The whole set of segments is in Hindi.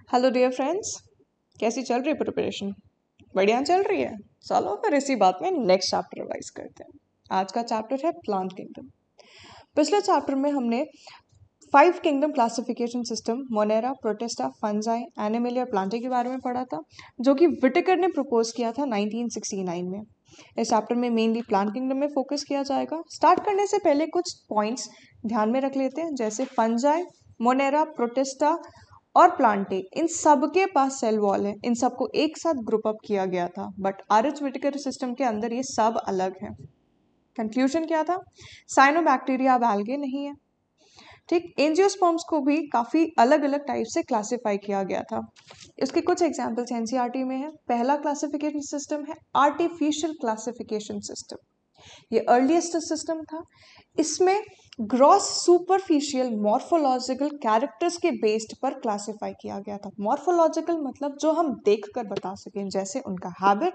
हेलो डियर फ्रेंड्स, कैसी चल रही है प्रिपरेशन? बढ़िया चल रही है। चलो फिर इसी बात में नेक्स्ट चैप्टर रिवाइज करते हैं। आज का चैप्टर है प्लांट किंगडम। पिछले चैप्टर में हमने 5 kingdom classification system Monera, protista, fungi, Animalia और प्लांटे के बारे में पढ़ा था, जो कि विटेकर ने प्रपोज किया था 1969 में। इस चैप्टर में मेनली प्लांट किंगडम में फोकस किया जाएगा। स्टार्ट करने से पहले कुछ पॉइंट्स ध्यान में रख लेते हैं, जैसे फंजाई, मोनेरा, प्रोटिस्टा और प्लांटे, इन सब के पास सेल वॉल है। इन सबको एक साथ ग्रुप अप किया गया था, बट आर.एच. विटेकर सिस्टम के अंदर ये सब अलग है। कंक्लूजन क्या था? साइनोबैक्टीरिया अब एल्गे नहीं है। ठीक, एंजियोस्पर्म्स को भी काफी अलग अलग टाइप से क्लासिफाई किया गया था। इसके कुछ एग्जांपल्स एनसीईआरटी में है। पहला क्लासिफिकेशन सिस्टम है आर्टिफिशियल क्लासिफिकेशन सिस्टम। ये अर्लीस्ट सिस्टम था। इसमें ग्रॉस सुपरफिशियल मॉर्फोलॉजिकल कैरेक्टर्स के बेस्ड पर क्लासिफाई किया गया था। मॉर्फोलॉजिकल मतलब जो हम देखकर बता सकें, जैसे उनका हैबिट,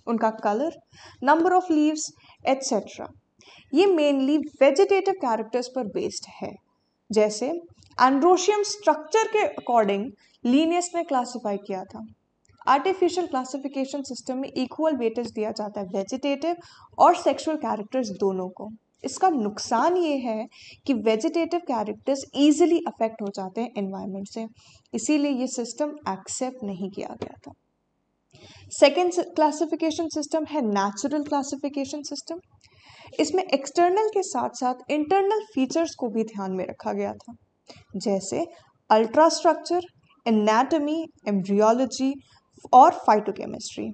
उनका colour, number of leaves etcetera. ये मेनली वेजिटेटिव कैरेक्टर्स पर बेस्ड है। जैसे एंड्रोशियम स्ट्रक्चर के अकॉर्डिंग लीनियस ने क्लासिफाई किया था। आर्टिफिशियल क्लासिफिकेशन सिस्टम में इक्वल वेटेज दिया जाता है वेजिटेटिव और सेक्सुअल कैरेक्टर्स दोनों को। इसका नुकसान ये है कि वेजिटेटिव कैरेक्टर्स इजीली अफेक्ट हो जाते हैं एनवायरनमेंट से, इसीलिए ये सिस्टम एक्सेप्ट नहीं किया गया था। सेकेंड क्लासिफिकेशन सिस्टम है नेचुरल क्लासिफिकेशन सिस्टम। इसमें एक्सटर्नल के साथ साथ इंटरनल फीचर्स को भी ध्यान में रखा गया था, जैसे अल्ट्रास्ट्रक्चर, एनाटॉमी, एम्ब्रियोलॉजी और फाइटोकेमिस्ट्री।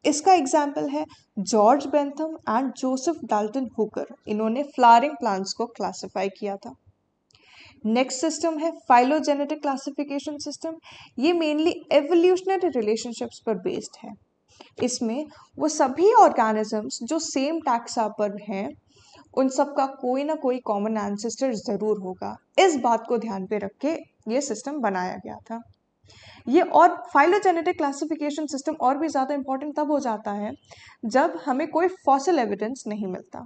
इसका एग्जाम्पल है George Bentham and Joseph Dalton Hooker. इन्होंने फ्लावरिंग प्लांट्स को क्लासिफाई किया था। नेक्स्ट सिस्टम है फाइलोजेनेटिक क्लासिफिकेशन सिस्टम। ये मेनली एवोल्यूशनरी रिलेशनशिप्स पर बेस्ड है। इसमें वो सभी ऑर्गेनिजम्स जो सेम टैक्सा पर हैं, उन सब का कोई ना कोई कॉमन एंसेस्टर जरूर होगा। इस बात को ध्यान पे रख के ये सिस्टम बनाया गया था। ये और फाइलोजेनेटिक क्लासिफिकेशन सिस्टम और भी ज़्यादा इंपॉर्टेंट तब हो जाता है जब हमें कोई फॉसिल एविडेंस नहीं मिलता।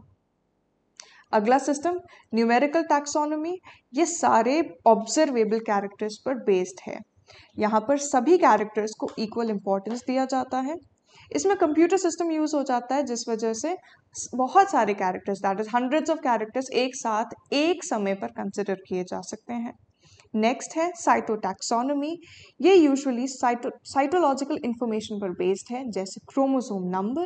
अगला सिस्टम न्यूमेरिकल टैक्सोनॉमी। ये सारे ऑब्जर्वेबल कैरेक्टर्स पर बेस्ड है। यहाँ पर सभी कैरेक्टर्स को इक्वल इंपॉर्टेंस दिया जाता है। इसमें कंप्यूटर सिस्टम यूज हो जाता है, जिस वजह से बहुत सारे characters, that is hundreds of characters एक साथ एक समय पर कंसिडर किए जा सकते हैं। नेक्स्ट है साइटोटैक्सोनॉमी। ये यूजुअली साइटोलॉजिकल इंफॉर्मेशन पर बेस्ड है, जैसे क्रोमोसोम नंबर,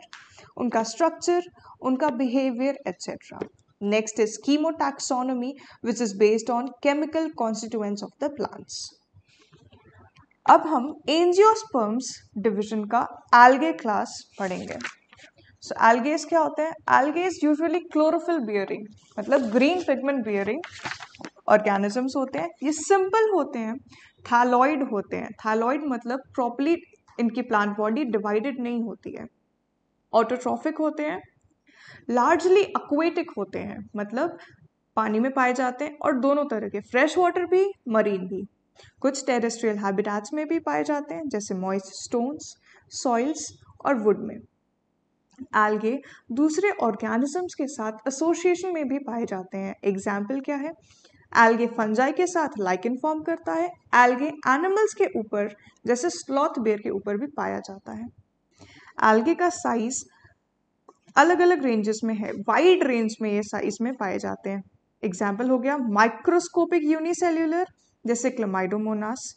उनका स्ट्रक्चर, उनका behaviour etcetera. Next is कीमोटैक्सोनॉमी, which is based on chemical constituents of the plants. अब हम एंजियोस्पर्म्स डिवीजन का एल्गे क्लास पढ़ेंगे। सो एल्गेस क्या होते हैं? एल्गेस यूजुअली क्लोरोफिल बियरिंग, मतलब ग्रीन पिगमेंट बियरिंग ऑर्गेनिजम्स होते हैं। ये सिंपल होते हैं, थैलॉइड होते हैं। थैलॉइड मतलब प्रॉपर्ली इनकी प्लांट बॉडी डिवाइडेड नहीं होती है। ऑटोट्रॉफिक होते हैं, लार्जली एक्वेटिक होते हैं, मतलब पानी में पाए जाते हैं, और दोनों तरह के, फ्रेश वाटर भी, मरीन भी। कुछ टेरेस्ट्रियल हैबिटेट्स में भी पाए जाते हैं, जैसे मॉइस्ट स्टोन्स, सॉइल्स और वुड में। एल्गे दूसरे ऑर्गेनिजम्स के साथ एसोसिएशन में भी पाए जाते हैं। एग्जाम्पल क्या है? एल्गे फंजाई के साथ लाइकेन फॉर्म करता है। एल्गे एनिमल्स के ऊपर, जैसे स्लॉथ बेयर के ऊपर भी पाया जाता है। एल्गे का साइज अलग अलग रेंजेस में है, वाइड रेंज में ये साइज में पाए जाते हैं। एग्जाम्पल हो गया माइक्रोस्कोपिक यूनिसेल्यूलर, जैसे क्लेमाइडोमोनास।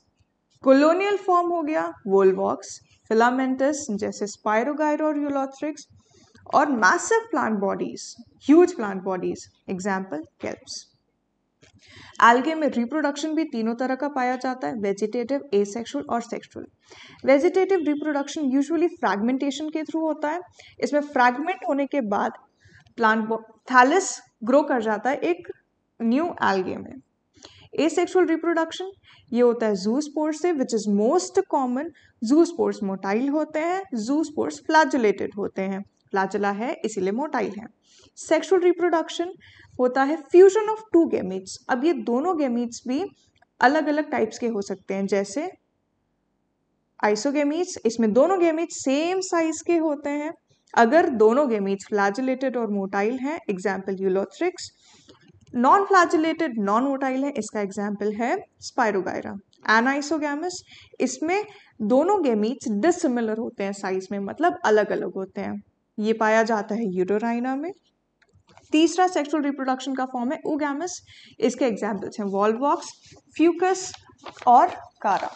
कोलोनियल फॉर्म हो गया वोल्वॉक्स, फिलामेंटस, जैसे स्पायरोगाइरा और यूलोथ्रिक्स। और massive plant bodies, huge plant bodies, example kelps. Algae में रिप्रोडक्शन भी तीनों तरह का पाया जाता है, वेजिटेटिव, एसेक्सुअल और sexual. Vegetative reproduction usually fragmentation के थ्रू होता है। इसमें फ्रैगमेंट होने के बाद प्लांट थैलस ग्रो कर जाता है एक न्यू एल्गे में। एसेक्सुअल रिप्रोडक्शन ये होता है जूस्पोर से, which is most common. Zoospores motile होते हैं, जूस्पोर्स फ्लैजुलेटेड होते हैं। फ्लैजुला है इसीलिए मोटाइल है। सेक्सुअल रिप्रोडक्शन होता है फ्यूजन ऑफ टू गैमीट्स। अब ये दोनों गैमीट्स भी अलग अलग टाइप्स के हो सकते हैं, जैसे आइसोगैमीट्स, इसमें दोनों गैमीट्स सेम साइज के होते हैं अगर दोनों गैमीट्स फ्लैजुलेटेड और मोटाइल हैं, example Ulothrix. Non flagellated non motile है, इसका एग्जाम्पल है स्पायरोगाइरा। एनाइसोगैमस, इसमें दोनों गैमीट्स डिसिमिलर होते हैं साइज में, मतलब अलग अलग होते हैं। ये पाया जाता है यूटेराइना में। तीसरा सेक्सुअल रिप्रोडक्शन का फॉर्म है oogamous। इसके एग्जाम्पल्स हैं वॉल्वॉक्स, फ्यूकस और कारा।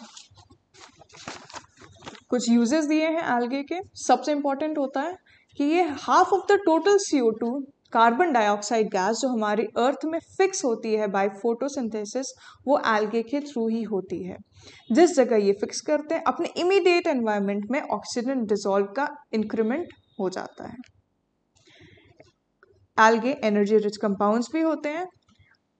कुछ यूजेस दिए हैं एल्गे के। सबसे इंपॉर्टेंट होता है कि ये half of the total CO2 carbon dioxide gas जो हमारी अर्थ में फिक्स होती है बाय फोटोसिंथेसिस, वो एल्गे के थ्रू ही होती है। जिस जगह ये फिक्स करते हैं अपने इमीडिएट एनवायरनमेंट में ऑक्सीजन डिसॉल्व का इंक्रीमेंट हो जाता है। एल्गे एनर्जी रिच कंपाउंड्स भी होते हैं।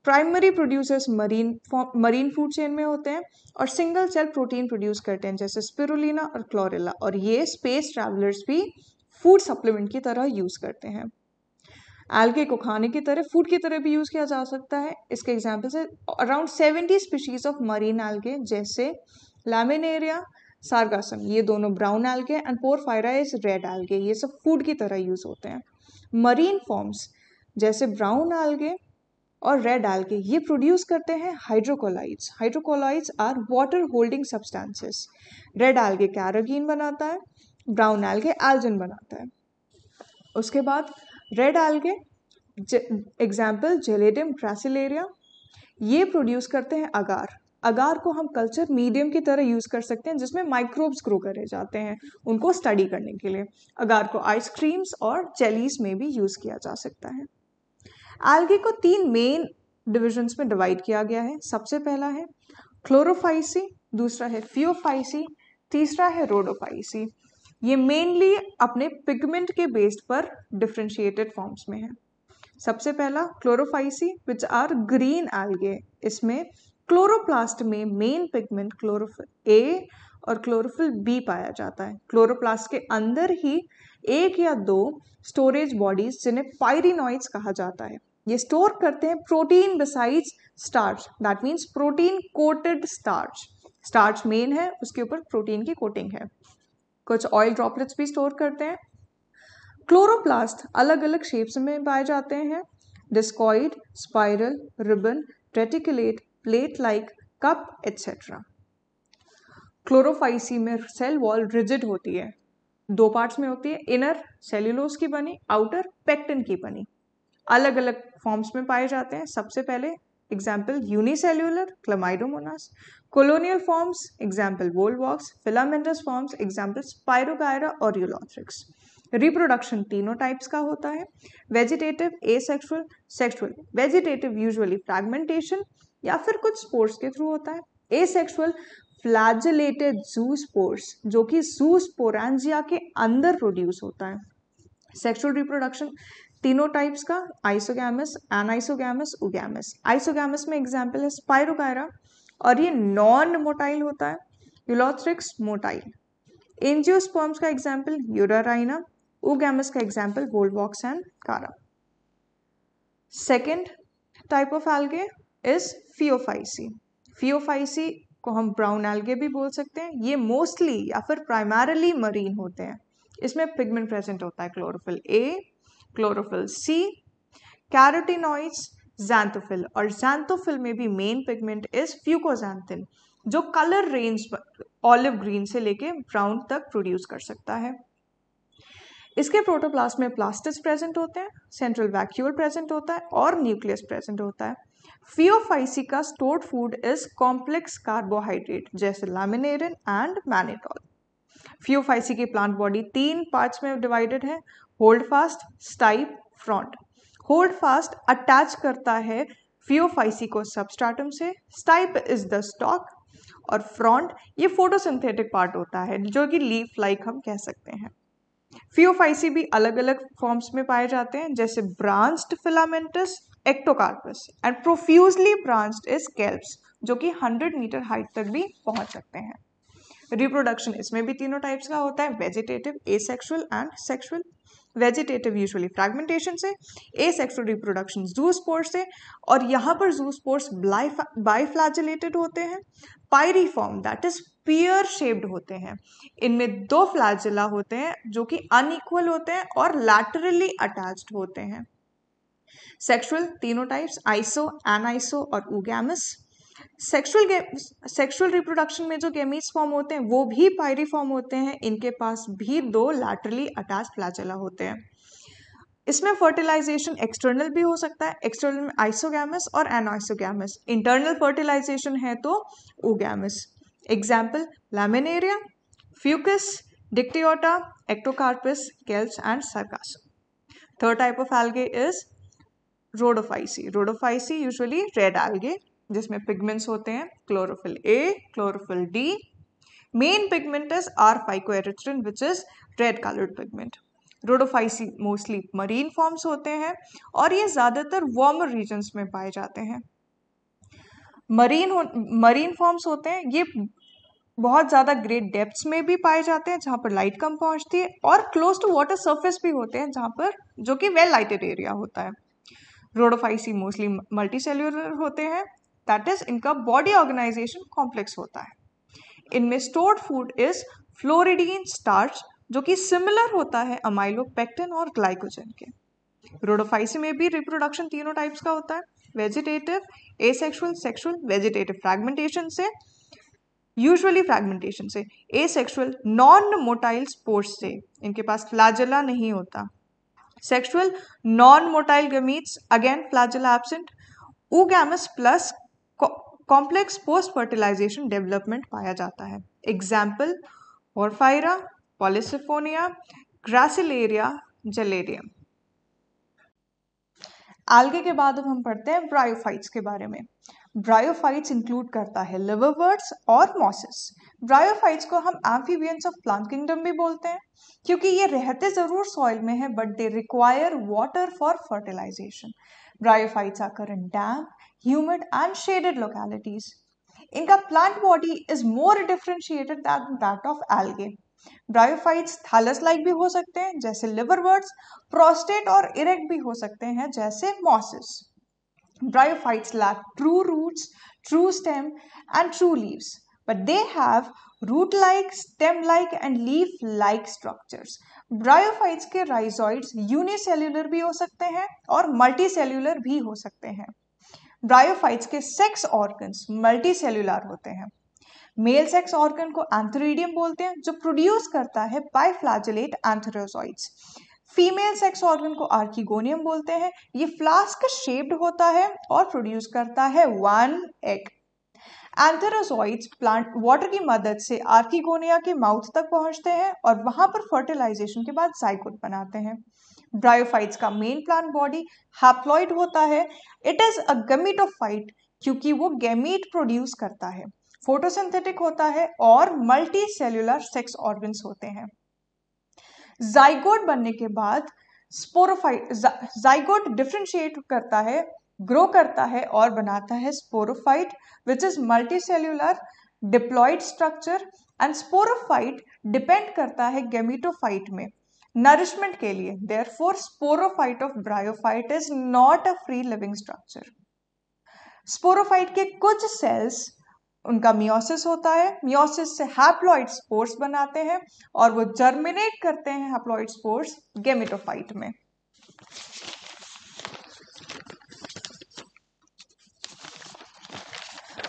Primary producers marine food chain में होते हैं और सिंगल सेल प्रोटीन प्रोड्यूस करते हैं जैसे स्पिरुलिना और क्लोरेला, और ये स्पेस ट्रैवलर्स भी फूड सप्लीमेंट की तरह यूज करते हैं। एल्गे को खाने की तरह, फूड की तरह भी यूज किया जा सकता है। इसके एग्जाम्पल्स है around 70 species of marine algae जैसे लैमिनेरिया, सार्गासम, ये दोनों brown algae, and Porphyra is red algae, ये सब फूड की तरह यूज होते हैं। मरीन फॉर्म्स जैसे ब्राउन एल्गे और रेड एल्गे ये प्रोड्यूस करते हैं hydrocolloids. Hydrocolloids are water holding substances. Red algae carrageenan बनाता है, ब्राउन एल्गे एल्जिन बनाता है। उसके बाद red algae example Gelidium Gracilaria, ये प्रोड्यूस करते हैं अगार। अगार को हम कल्चर मीडियम की तरह यूज कर सकते हैं जिसमें माइक्रोब्स ग्रो करे जाते हैं, उनको स्टडी करने के लिए। अगार को आइसक्रीम्स और जेलीज में भी यूज किया जा सकता है। एल्गे को 3 मेन डिविजन्स में डिवाइड किया गया है। सबसे पहला है क्लोरोफाइसी, दूसरा है फियोफाइसी, तीसरा है रोडोफाइसी। ये मेनली अपने पिगमेंट के बेस पर डिफरेंशिएटेड फॉर्म्स में है। सबसे पहला chlorophyceae which are green algae. इसमें क्लोरोप्लास्ट में मेन पिगमेंट क्लोरोफिल ए और क्लोरोफिल बी पाया जाता है। क्लोरोप्लास्ट के अंदर ही 1 या 2 स्टोरेज बॉडीज जिन्हें पायरिनॉइड्स कहा जाता है, ये स्टोर करते हैं protein besides starch, that means protein coated starch. Starch main है, उसके ऊपर प्रोटीन की कोटिंग है। कुछ ऑयल ड्रॉपलेट्स भी स्टोर करते हैं। क्लोरोप्लास्ट अलग अलग शेप्स में पाए जाते हैं, discoid, spiral, ribbon, reticulate, plate like, cup etcetera. Chlorophyceae में सेल वॉल रिजिड होती है, 2 पार्ट्स में होती है, इनर सेल्यूलोज की बनी, आउटर पेक्टिन की बनी। अलग अलग फॉर्म्स में पाए जाते हैं। सबसे पहले example unicellular Chlamydomonas, colonial forms example Volvox, filamentous forms example Spirogyra और यूलोथ्रिक्स। रिप्रोडक्शन तीनों टाइप्स का होता है, vegetative, asexual, sexual. Vegetative usually fragmentation या फिर कुछ स्पोर्स के थ्रू होता है। एसेक्सुअल फ्लैजेलेटेड ज़ूस्पोर्स जो कि ज़ूस्पोरेंजिया के अंदर प्रोड्यूस होता है। सेक्सुअल रिप्रोडक्शन तीनों टाइप्स का, आइसोगैमस, एनाइसोगैमस, oogamous। आइसोगैमस में एग्जाम्पल है स्पाइरोगायरा और ये नॉन मोटाइल होता है, यूलोथ्रिक्स मोटाइल। एंजियोस्पर्म्स का एग्जाम्पल यूटेराइना, oogamous का एग्जाम्पल वोल्वॉक्स एंड कारा। Second type of algae is Phaeophyceae. Phaeophyceae को हम ब्राउन एल्गे भी बोल सकते हैं। ये मोस्टली या फिर प्राइमरली मरीन होते हैं। इसमें पिगमेंट प्रेजेंट होता है chlorophyll A, chlorophyll C, carotenoids, xanthophyll, और ज़ैंथोफिल में भी मेन पिगमेंट इज फ्यूकोज़ैंथिन जो कलर रेंज ऑलिव ग्रीन से लेके ब्राउन तक प्रोड्यूस कर सकता है। इसके प्रोटोप्लास्ट में प्लास्टिड्स प्रेजेंट होते हैं, सेंट्रल वैक्यूल प्रेजेंट होता है और न्यूक्लियस प्रेजेंट होता है। फियोफाइसी का stored food is complex carbohydrate जैसे लैमिनेरिन एंड मैनिटॉल। फियोफाइसी की प्लांट बॉडी 3 पार्ट्स में डिवाइडेड है, hold fast, stipe, front. Hold fast attach करता है फियोफाइसी को सबस्ट्रेटम से, स्टाइप इज द स्टॉक, और फ्रॉन्ट ये फोटोसिंथेटिक पार्ट होता है जो कि लीफ लाइक हम कह सकते हैं। फियोफाइसी भी अलग अलग फॉर्म्स में पाए जाते हैं जैसे branched filamentous, Ectocarpus, and profusely branched is scalps जो कि 100 मीटर हाइट तक भी पहुंच सकते हैं। रिप्रोडक्शन इसमें भी तीनों टाइप्स का होता है, vegetative, asexual and sexual. Vegetative usually fragmentation से, एसेक्सुअल रिप्रोडक्शन ज़ूस्पोर्स से, और यहाँ पर ज़ूस्पोर्स बाइफ्लैजेलेटेड होते हैं, पायरिफॉर्म दैट इज पियर शेप्ड होते हैं। इनमें 2 फ्लैजेला होते हैं जो कि अनइक्वल होते हैं और लैटरली अटैच्ड होते हैं। सेक्सुअल तीनों टाइप्स, आइसो, एनाइसो और oogamous। सेक्सुअल रिप्रोडक्शन में जो गैमीट्स फॉर्म होते हैं वो भी पायरिफॉर्म होते हैं। इनके पास भी 2 लैटरली अटैच फ्लैजेला होते हैं। इसमें फर्टिलाइजेशन एक्सटर्नल भी हो सकता है, एक्सटर्नल में आइसोगैमस और एनाइसोगैमस। इंटरनल फर्टिलाइजेशन है तो oogamous. Example Laminaria, Fucus, Dictyota, Ectocarpus, kelps and Sargassum. Third type of algae is Rhodophyceae. Rhodophyceae usually red algae जिसमें पिगमेंट्स होते हैं chlorophyll A, chlorophyll D. Main pigment is are phycoerythrin which is red coloured pigment. Rhodophyceae mostly marine forms होते हैं और ये ज्यादातर वार्मर रीजन्स में पाए जाते हैं। मरीन फॉर्म्स होते हैं, ये बहुत ज़्यादा ग्रेट डेप्थ्स में भी पाए जाते हैं जहाँ पर लाइट कम पहुँचती है, और क्लोज टू वाटर सरफेस भी होते हैं जहाँ पर जो कि वेल लाइटेड एरिया होता है। रोडोफाइसी मोस्टली मल्टी सेल्यूलर होते हैं, दैट इज इनका बॉडी ऑर्गेनाइजेशन कॉम्प्लेक्स होता है। इनमें स्टोर्ड फूड इज फ्लोरिडीन स्टार्च जो कि सिमिलर होता है अमाइलोपेक्टिन और ग्लाइकोजन के। रोडोफाइसी में भी रिप्रोडक्शन तीनों टाइप्स का होता है, vegetative, asexual, sexual. Vegetative fragmentation से, यूजुअली फ्रैगमेंटेशन से। एसेक्सुअल नॉन मोटाइल स्पोर्स से, इनके पास फ्लैजेला नहीं होता। Sexual non motile gametes, again flagella absent. oogamous plus complex post fertilization development पाया जाता है। Example Porphyra, Polysiphonia, Gracilaria, Gelidium. algae के बाद अब हम पढ़ते हैं ब्रायोफाइट्स के बारे में। ब्रायोफाइट्स इंक्लूड करता है लिवरवर्ट्स और मॉसेस। ब्रायोफाइट्स को हम एम्फीबियंस ऑफ प्लांट किंगडम भी बोलते हैं क्योंकि ये रहते जरूर सॉइल में है but they require water for fertilization. Bryophytes occur in damp, humid and shaded localities. इनका plant body is more differentiated than that of algae। Bryophytes thallus like भी हो सकते हैं जैसे लिवरवर्ट्स, प्रोस्टेट और इरेक्ट भी हो सकते हैं जैसे mosses. Bryophytes lack true roots, true stem, and true leaves, but they have root-like, stem-like, and leaf-like structures. Bryophytes के rhizoids unicellular भी हो सकते हैं और multicellular भी हो सकते हैं। Bryophytes के sex organs multicellular होते हैं। मेल सेक्स ऑर्गन को एंथेरिडियम बोलते हैं जो प्रोड्यूस करता है बाइफ्लैजेलेट एंथेरोजॉइड्स। फीमेल सेक्स ऑर्गन को आर्किगोनियम बोलते हैं, ये फ्लास्क शेप्ड होता है और प्रोड्यूस करता है 1 एग। एंथेरोजॉइड्स प्लांट वाटर की मदद से आर्किगोनिया के माउथ तक पहुंचते हैं और वहां पर फर्टिलाइजेशन के बाद जाइगोट बनाते हैं। ब्रायोफाइट्स का मेन प्लांट बॉडी हैप्लॉइड होता है। इट इज अ गमीटोफाइट क्योंकि वो गैमीट प्रोड्यूस करता है, फोटोसिंथेटिक होता है और मल्टी सेल्यूलर सेक्स ऑर्गन्स होते हैं। जाइगोट बनने के बाद जाइगोट डिफरेंशिएट करता है, ग्रो करता है और बनाता है sporophyte which is multi cellular diploid structure. And sporophyte depend करता है गैमीटोफाइट में नरिशमेंट के लिए। Therefore sporophyte of bryophyte is not a free living structure. Sporophyte के कुछ सेल्स उनका मियोसिस होता है, मियोसिस से हैप्लॉइड स्पोर्स बनाते हैं और वो जर्मिनेट करते हैं हैप्लॉइड स्पोर्स गैमेटोफाइट में।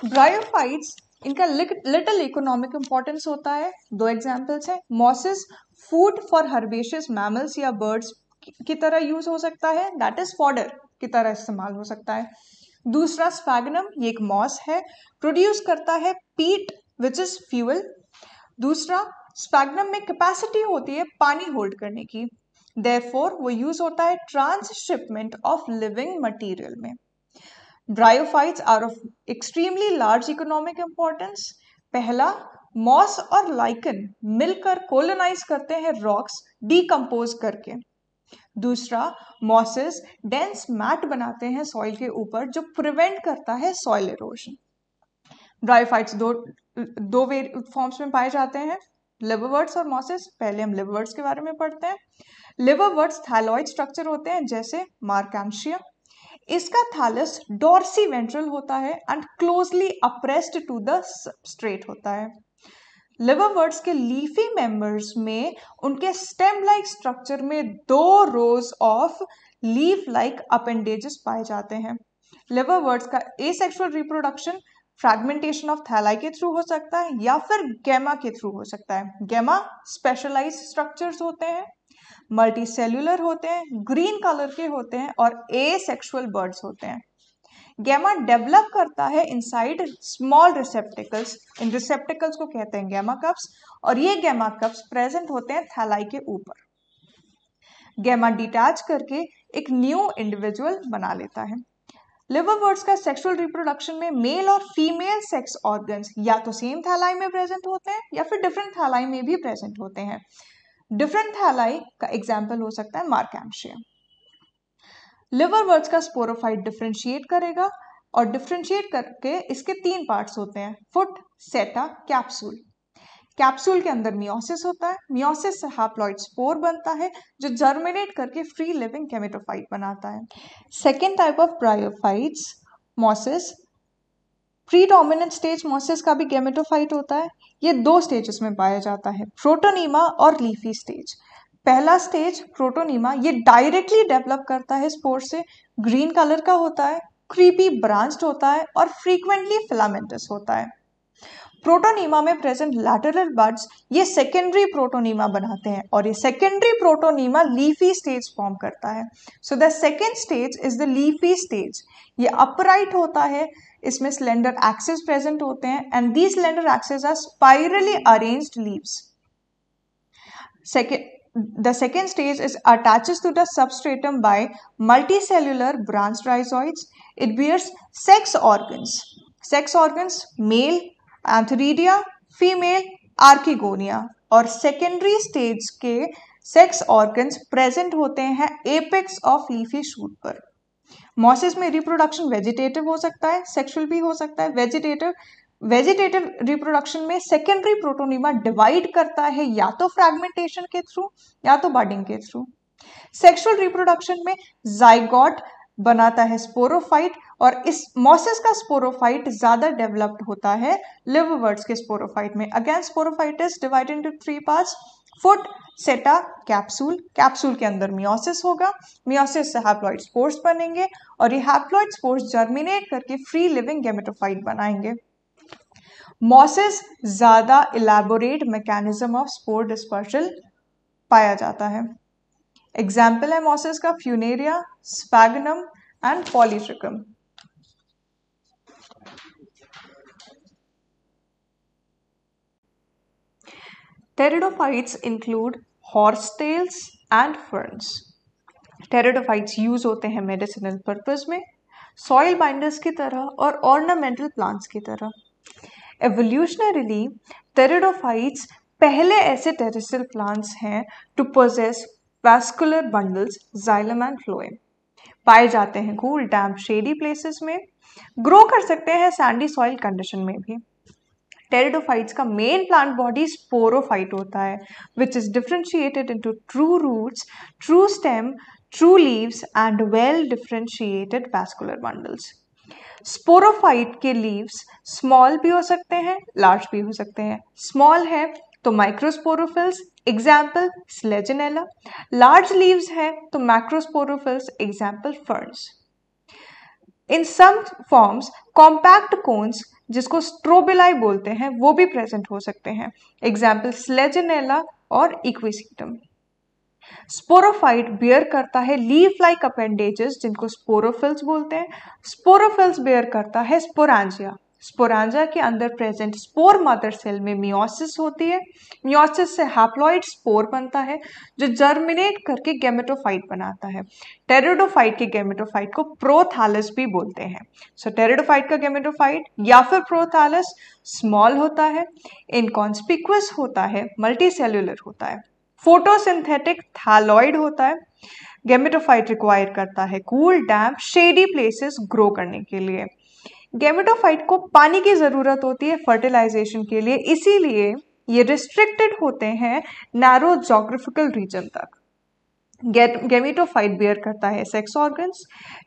ब्रायोफाइट्स इनका लिटिल इकोनॉमिक इंपॉर्टेंस होता है। 2 एग्जांपल्स हैं। Mosses food for herbaceous mammals या बर्ड्स की तरह यूज हो सकता है, दैट इज फॉडर की तरह इस्तेमाल हो सकता है। दूसरा स्फैगनम, ये एक मॉस है, प्रोड्यूस करता है पीट विच इज फ्यूल। दूसरा स्फैगनम में कैपेसिटी होती है पानी होल्ड करने की, देयरफॉर वो यूज होता है ट्रांसशिपमेंट ऑफ लिविंग मटेरियल में। Bryophytes are of extremely large economic importance. पहला, मॉस और लाइकन मिलकर कोलोनाइज करते हैं रॉक्स डीकंपोज करके। दूसरा, मॉसेस डेंस मैट बनाते हैं सॉइल के ऊपर जो प्रिवेंट करता है सॉइल इरोजन। ब्रायोफाइट्स दो फॉर्म्स में पाए जाते हैं, लिवरवर्ट्स और मॉसेस। पहले हम लिवरवर्ट्स के बारे में पढ़ते हैं। लिवरवर्ट्स थैलॉइड स्ट्रक्चर होते हैं जैसे मार्कैम्शिया। इसका थैलस डॉर्सी वेंट्रल होता है and closely appressed to the substrate होता है। लिवरवर्ट्स के लीफी मेंबर्स में उनके स्टेम लाइक स्ट्रक्चर में 2 रोज ऑफ लीफ लाइक अपेंडेजेस पाए जाते हैं। लिवरवर्ट्स का एसेक्सुअल रिप्रोडक्शन फ्रैगमेंटेशन ऑफ थैलाई के थ्रू हो सकता है या फिर गैमा के थ्रू हो सकता है। गैमा स्पेशलाइज्ड स्ट्रक्चर्स होते हैं, मल्टी सेल्यूलर होते हैं, ग्रीन कलर के होते हैं और एसेक्सुअल बर्ड्स होते हैं। गैमा डेवलप करता है इनसाइड स्मॉल रिसेप्टिकल्स, इन रिसेप्टिकल्स को कहते हैं गैमा कप्स, और ये गैमा कप्स प्रेजेंट होते हैं थैलाई के ऊपर। गैमा डिटैच करके एक न्यू इंडिविजुअल बना लेता है। लिवरवर्ट्स का सेक्सुअल रिप्रोडक्शन में मेल और फीमेल सेक्स ऑर्गन्स या तो सेम थैलाई में प्रेजेंट होते हैं या फिर डिफरेंट थैलाई में भी प्रेजेंट होते हैं। डिफरेंट थैलाई का एग्जाम्पल हो सकता है मार्कैम्शिया। लिवरवर्ट्स का स्पोरोफाइट डिफरेंशिएट करेगा और डिफरेंशिएट करके इसके 3 पार्ट्स होते हैं, फुट, सेटा, कैप्सूल। कैप्सूल के अंदर मियोसिस होता है, मियोसिस से हैप्लॉइड स्पोर बनता है जो जर्मिनेट करके फ्री लिविंग गेमेटोफाइट बनाता है। Second type of bryophytes, mosses. Predominant stage mosses का भी गेमेटोफाइट होता है। ये 2 स्टेजेस में पाया जाता है, प्रोटोनीमा और लीफी स्टेज। पहला स्टेज प्रोटोनीमा, ये डायरेक्टली डेवलप करता है स्पोर से, ग्रीन कलर का होता है, क्रीपी ब्रांच्ड होता है और फ्रीक्वेंटली फिलामेंटस होता है। प्रोटोनीमा में प्रेजेंट लैटरल बड्स ये सेकेंडरी प्रोटोनीमा बनाते हैं और ये secondary protonema leafy stage form करता है। So the second stage is the leafy stage. ये अपराइट होता है, इसमें स्लेंडर एक्सेस प्रेजेंट होते हैं and these slender axes are spirally arranged leaves. The second stage is attaches to the substratum by multicellular branched rhizoids. It bears sex organs. Sex organs, male antheridia, female archegonia, और सेकेंडरी स्टेज के सेक्स ऑर्गन्स प्रेजेंट होते हैं एपेक्स ऑफ लीफी शूट पर। मोसिस में रिप्रोडक्शन वेजिटेटिव हो सकता है, सेक्सुअल भी हो सकता है। वेजिटेटिव रिप्रोडक्शन में सेकेंडरी प्रोटोनीमा डिवाइड करता है या तो फ्रैगमेंटेशन के थ्रू या तो बडिंग के थ्रू। सेक्सुअल रिप्रोडक्शन में जाइगोट बनाता है स्पोरोफाइट, और इस मोसिस का स्पोरोफाइट ज्यादा डेवलप्ड होता है लिवरवर्ट्स के स्पोरोफाइट में। Again sporophyte is divided into 3 parts, foot, सेटा, कैप्सूल। कैप्सूल के अंदर मियोसिस होगा, मियोसिस से हैप्लॉइड स्पोर्स बनेंगे और ये हैप्लॉइड स्पोर्स जर्मिनेट करके फ्री लिविंग गेमेटोफाइट बनाएंगे। मोसिस ज्यादा elaborate mechanism of spore dispersal पाया जाता है। एग्जाम्पल है मोसिस का Funaria, Sphagnum and Polytrichum. Pteridophytes include horsetails and ferns. Pteridophytes use होते हैं मेडिसिनल पर्पस में, सॉइल बाइंडर्स की तरह और ऑर्नामेंटल प्लांट्स की तरह। एवोल्यूशनरीली टेरिडोफाइट्स पहले ऐसे टेरेस्ट्रियल प्लांट्स हैं to possess vascular bundles, xylem and phloem. पाए जाते हैं कूल, डैम्प, शेडी प्लेसेस में, ग्रो कर सकते हैं सैंडी सॉइल कंडीशन में भी। टेरिडोफाइट्स का मेन प्लांट बॉडी स्पोरोफाइट होता है, which is differentiated into true roots, true stem, true leaves and well differentiated vascular bundles. Sporophyte के लीव्स स्मॉल भी हो सकते हैं, लार्ज भी हो सकते हैं। स्मॉल है तो माइक्रोस्पोरोफिल्स, एग्जाम्पल स्लेजिनेला। लार्ज लीव्स हैं तो मैक्रोस्पोरोफिल्स, एग्जाम्पल फर्न्स। इन सम फॉर्म्स कॉम्पैक्ट कोन्स, जिसको स्ट्रोबिलाई बोलते हैं, वो भी प्रेजेंट हो सकते हैं, एग्जाम्पल स्लेजिनेला और इक्विसेक्टम। स्पोरोफाइट बियर करता है लीफ लाइक अपेंडेजेस, जिनको स्पोरोफिल्स बोलते हैं। स्पोरोफिल्स बियर करता है स्पोरांजिया। स्पोरांजिया के अंदर प्रेजेंट स्पोर मदर सेल में मियोसिस होती है, मियोसिस से हैप्लॉइड स्पोर बनता है जो जर्मिनेट करके गेमेटोफाइट बनाता है। टेरिडोफाइट के गेमेटोफाइट को प्रोथैलस भी बोलते हैं। सो टेरिडोफाइट का गेमेटोफाइट या फिर प्रोथैलस स्मॉल होता है, इनकॉन्स्पिक्वस होता है, मल्टीसेल्यूलर होता है, फोटोसिंथेटिक थैलॉइड होता है। गेमेटोफाइट रिक्वायर करता है cool, damp, shady places grow करने के लिए। गेमेटोफाइट को पानी की जरूरत होती है फर्टिलाइजेशन के लिए, इसीलिए ये रिस्ट्रिक्टेड होते हैं नैरो जोग्राफिकल रीजन तक। गेमेटोफाइट बियर करता है sex organs.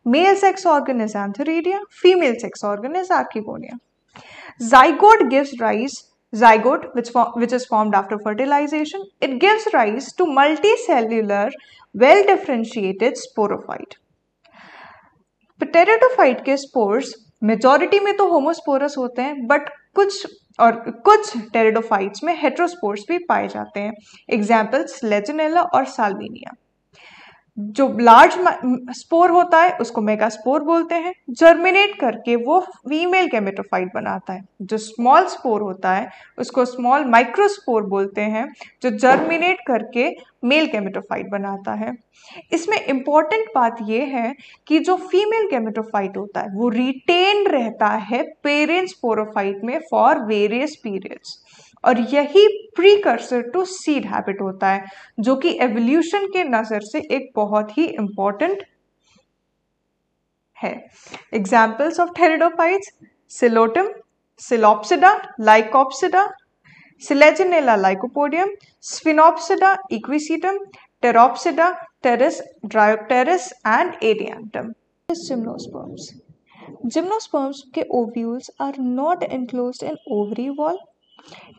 Male sex organ is antheridia, female sex organ is archegonia. Zygote which is formed after fertilization, it gives rise to multicellular well differentiated sporophyte. Pteridophyte के spores मेजॉरिटी में तो होमोस्पोरस होते हैं, बट कुछ टेरिडोफाइट्स में हेटेरोस्पोर्स भी पाए जाते हैं। एग्जाम्पल्स लेजिनेला और साल्विनिया। जो लार्ज स्पोर होता है उसको मेगास्पोर बोलते हैं, जर्मिनेट करके वो फीमेल गैमेटोफाइट बनाता है। जो स्मॉल स्पोर होता है उसको स्मॉल माइक्रोस्पोर बोलते हैं, जो जर्मिनेट करके मेल गैमेटोफाइट बनाता है। इसमें इंपॉर्टेंट बात यह है कि जो फीमेल गैमेटोफाइट होता है वो रिटेन रहता है पेरेंट स्पोरोफाइट में फॉर वेरियस पीरियड्स, और यही प्रीकर्सर टू सीड हैबिट होता है, जो कि एवोल्यूशन के नजर से एक बहुत ही इंपॉर्टेंट है। Examples of pteridophytes: Psilotum, Psilopsida, Lycopsida, Selaginella Lycopodium, Sphenopsida Equisetum, Pteropsida, Pteris, Dryopteris and Adiantum. Gymnosperms. Gymnosperms के ovules are not enclosed in ovary wall.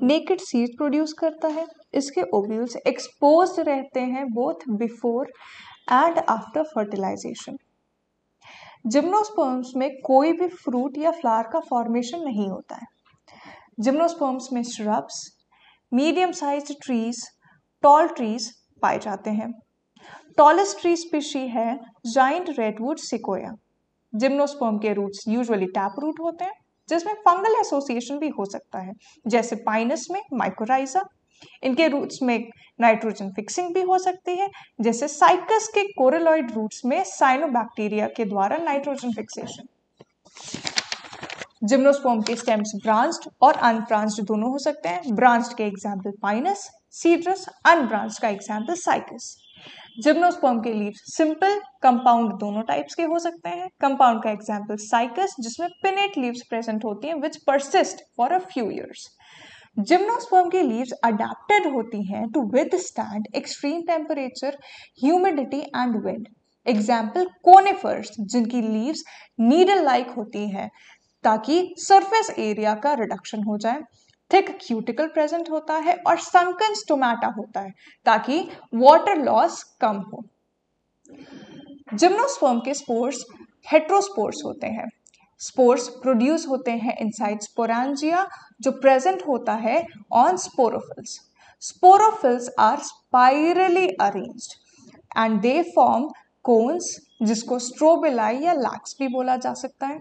Naked seed produce करता है। इसके ओव्यूल्स एक्सपोज्ड रहते हैं both before and after fertilization. Gymnosperms में कोई भी फ्रूट या फ्लावर का फॉर्मेशन नहीं होता है। जिम्नोस्पर्म्स में shrubs, medium sized trees, tall trees पाए जाते हैं। टॉलेस्ट ट्री स्पीशी है जाइंट रेडवुड सिकोया। जिम्नोस्पर्म के रूट्स यूजुअली टैप रूट होते हैं, जिसमें फंगल एसोसिएशन भी हो सकता है, जैसे पाइनस में माइकोराइजा। इनके रूट्स में नाइट्रोजन फिक्सिंग भी हो सकती है, जैसे साइकस के कोरेलॉइड रूट्स में साइनोबैक्टीरिया के द्वारा नाइट्रोजन फिक्सेशन। जिम्नोस्पर्म के स्टेम्स ब्रांच्ड और अनब्रांच्ड दोनों हो सकते हैं। ब्रांच्ड के एग्जाम्पल पाइनस, सीड्रस, अनब्रांच्ड का एग्जाम्पल साइकस। जिम्नोस्पर्म के लीव्स सिंपल, कंपाउंड दोनों टाइप्स के हो सकते हैं। कंपाउंड का एग्जाम्पल साइकस, जिसमें पिनेट लीव्स प्रेजेंट होती हैं which persist for a few years. Gymnosperm की लीव्स अडेप्टेड होती हैं to withstand extreme temperature, humidity and wind. Example conifers, जिनकी लीव्स नीडल लाइक होती हैं ताकि सरफेस एरिया का रिडक्शन हो जाए। थिक क्यूटिकल प्रेजेंट होता है और संकन स्टोमेटा होता है ताकि वाटर लॉस कम हो। जिम्नोस्पर्म के स्पोर्स हेट्रोस्पोर्स होते हैं। स्पोर्स प्रोड्यूस होते हैं इनसाइड स्पोरेंजिया, जो प्रेजेंट होता है on sporophylls. Sporophylls are spirally arranged and they form cones, जिसको स्ट्रोबिलाई या लैक्स भी बोला जा सकता है।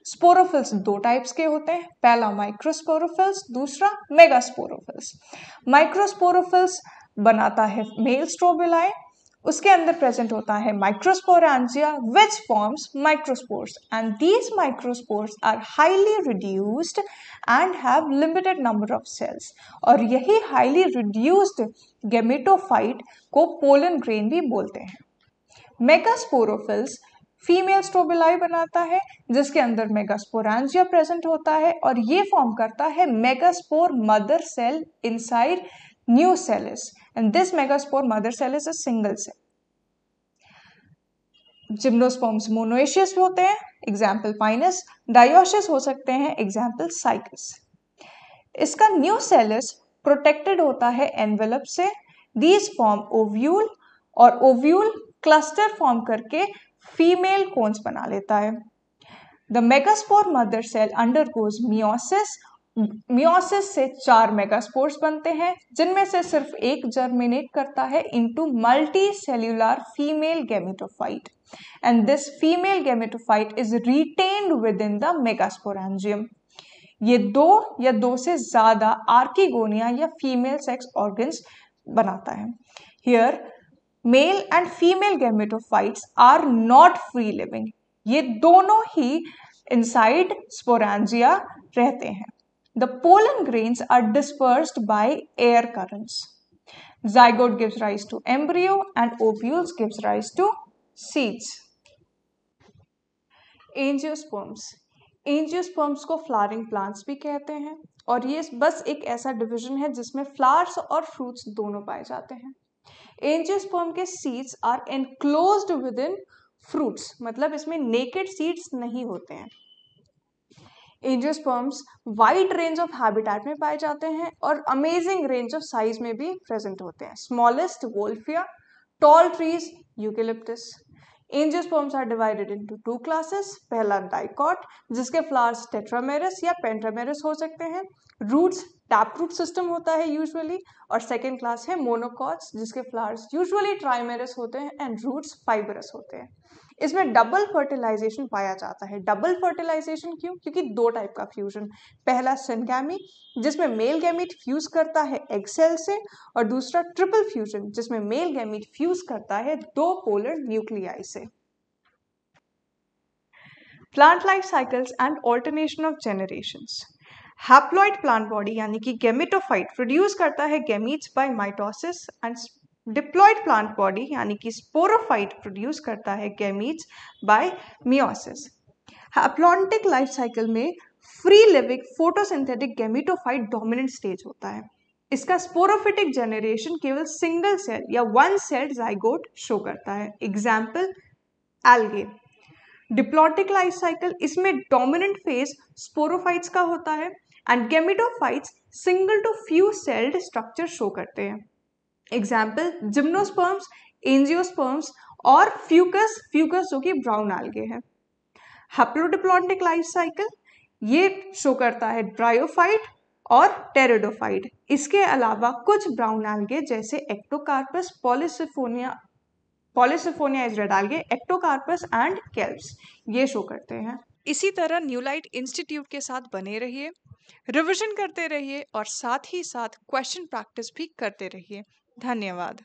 स्पोरोफिल्स दो टाइप्स के होते हैं, पहला माइक्रोस्पोरोफिल्स, दूसरा मेगास्पोरोफिल्स। माइक्रोस्पोरोफिल्स बनाता है मेल स्ट्रोबिलाई, उसके अंदर प्रेजेंट होता है microsporangia which forms microspores, and these microspores are highly reduced and have limited number of cells, और यही highly reduced गेमेटोफाइट को पोलन ग्रेन भी बोलते हैं। मेगास्पोरोफिल्स फीमेल स्ट्रोबिलाई बनाता है, जिसके अंदर मेगास्पोरेंजिया प्रेजेंट होता है, और ये फॉर्म करता है megaspore mother cell inside nucellus, and this megaspore mother cell is a single cell. Gymnosperms monoecious होते हैं, एग्जाम्पल पाइनस। डायोशियस हो सकते हैं, एग्जाम्पल साइकस। इसका न्यूसेलिस प्रोटेक्टेड होता है एनवेलप से। दीज फॉर्म ओव्यूल, और ओव्यूल क्लस्टर फॉर्म करके फीमेल कोन्स बना लेता है। The megaspore mother cell undergoes meiosis. Meiosis से 4 मेगास्पोर्स बनते हैं, जिनमें से सिर्फ एक जर्मिनेट करता है into multi cellular female gametophyte, and this female gametophyte is retained with in the megasporangium. ये 2 या 2 से ज्यादा आर्किगोनिया या फीमेल सेक्स ऑर्गन्स बनाता है। Here male and female gametophytes are not free living, ये दोनों ही इनसाइड स्पोरेंजिया रहते हैं। The pollen grains are dispersed by air currents. Zygote gives rise to embryo and ovules gives rise to seeds. Angiosperms. Angiosperms को फ्लावरिंग प्लांट्स भी कहते हैं, और ये बस एक ऐसा डिवीजन है जिसमें फ्लावर्स और फ्रूट्स दोनों पाए जाते हैं। एंजियोस्पर्म के seeds are enclosed within fruits, मतलब इसमें नेकेड सीड्स नहीं होते हैं। Angiosperms wide range of habitat में पाए जाते हैं और अमेजिंग रेंज ऑफ साइज में भी प्रेजेंट होते हैं। Smallest wolffia, tall trees eucalyptus. Angiosperms are divided into 2 classes. पहला डाइकॉट जिसके फ्लावर्स टेट्रामेरस या पेंटामेरस हो सकते हैं। रूट्स टैप रूट सिस्टम होता है यूजुअली। और सेकेंड क्लास है मोनोकॉट्स जिसके फ्लावर्स यूजुअली ट्राइमेरस होते हैं एंड रूट्स फाइबरस होते हैं। इसमें डबल फर्टिलाइजेशन पाया जाता है। डबल फर्टिलाइजेशन क्यों? क्योंकि दो टाइप का फ्यूजन, पहला सिनगैमी जिसमें मेल गैमीट फ्यूज करता है एग सेल से, और दूसरा ट्रिपल फ्यूजन जिसमें मेल गैमीट फ्यूज करता है दो पोलर न्यूक्लियाई से। Plant life cycles and alternation of generations. Haploid plant body यानी कि गैमेटोफाइट प्रोड्यूस करता है gametes by mitosis and diploid plant body यानी कि स्पोरोफाइट प्रोड्यूस करता है gametes by meiosis. Haplontic life cycle में free living photosynthetic gametophyte dominant stage होता है। इसका स्पोरोफिटिक जनरेशन केवल सिंगल सेल या वन सेल जाइगोट शो करता है। Example algae. Diplontic life cycle, इसमें डोमिनेंट फेज स्पोरोफाइट्स का होता है and gametophytes single to few celled structure show करते हैं। एग्जाम्पल जिम्नोस्पर्म्स, एंजियोस्पर्म्स और फ्यूकस जो कि ब्राउन एल्गे है। हैप्लोडिप्लॉन्टिक लाइफ साइकिल ये शो करता है ब्रायोफाइट और टेरिडोफाइट। इसके अलावा कुछ ब्राउन एल्गे जैसे Ectocarpus, Polysiphonia is red algae, Ectocarpus and kelps ये शो करते हैं। इसी तरह न्यूलाइट इंस्टीट्यूट के साथ बने रहिए, रिविजन करते रहिए और साथ ही साथ क्वेश्चन प्रैक्टिस भी करते रहिए। धन्यवाद।